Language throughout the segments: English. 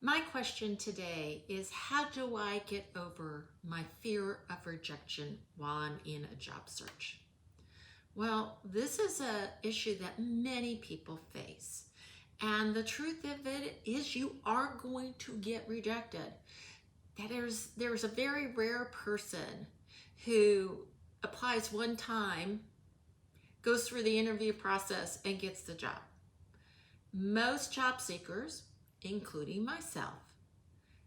My question today is, how do I get over my fear of rejection while I'm in a job search? Well, this is an issue that many people face. And the truth of it is you are going to get rejected. There's a very rare person who applies one time, goes through the interview process, and gets the job. Most job seekers, including myself,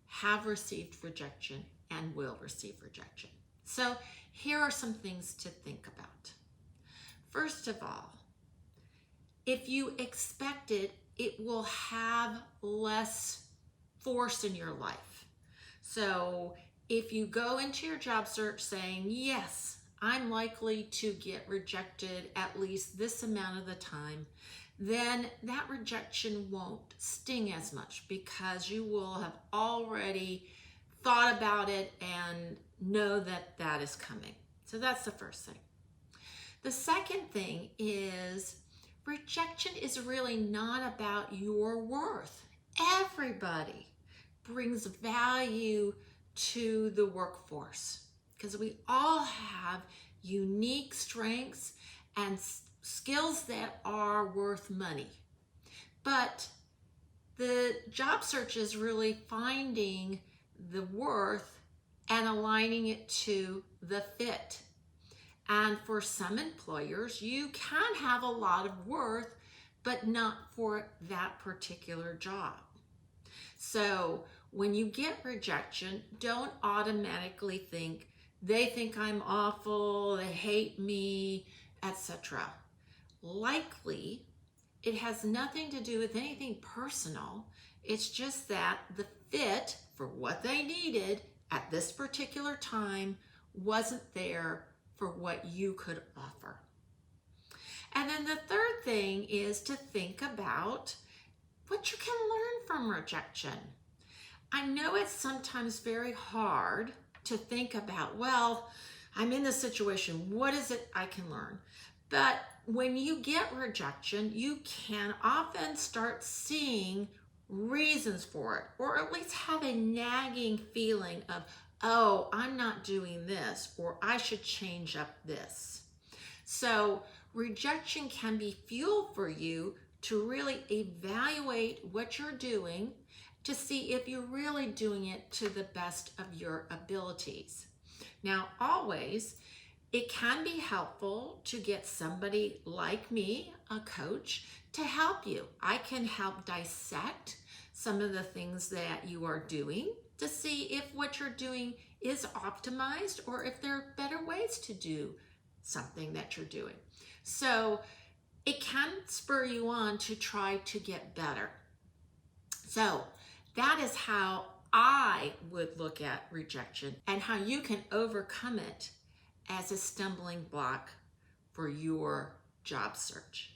have received rejection and will receive rejection. So here are some things to think about. First of all, if you expect it, it will have less force in your life. So if you go into your job search saying, yes, I'm likely to get rejected at least this amount of the time, then that rejection won't sting as much because you will have already thought about it and know that that is coming. So that's the first thing. The second thing is rejection is really not about your worth. Everybody brings value to the workforce because we all have unique strengths and skills that are worth money. But the job search is really finding the worth and aligning it to the fit. And for some employers, you can have a lot of worth, but not for that particular job. So when you get rejection, don't automatically think they think I'm awful, they hate me, etc. Likely, it has nothing to do with anything personal. It's just that the fit for what they needed at this particular time wasn't there for what you could offer. And then the third thing is to think about what you can learn from rejection. I know it's sometimes very hard to think about, well, I'm in this situation, what is it I can learn? But when you get rejection, you can often start seeing reasons for it, or at least have a nagging feeling of, oh, I'm not doing this, or I should change up this. So rejection can be fuel for you to really evaluate what you're doing to see if you're really doing it to the best of your abilities. Now, always, it can be helpful to get somebody like me, a coach, to help you. I can help dissect some of the things that you are doing to see if what you're doing is optimized or if there are better ways to do something that you're doing. So it can spur you on to try to get better. So that is how I would look at rejection and how you can overcome it as a stumbling block for your job search.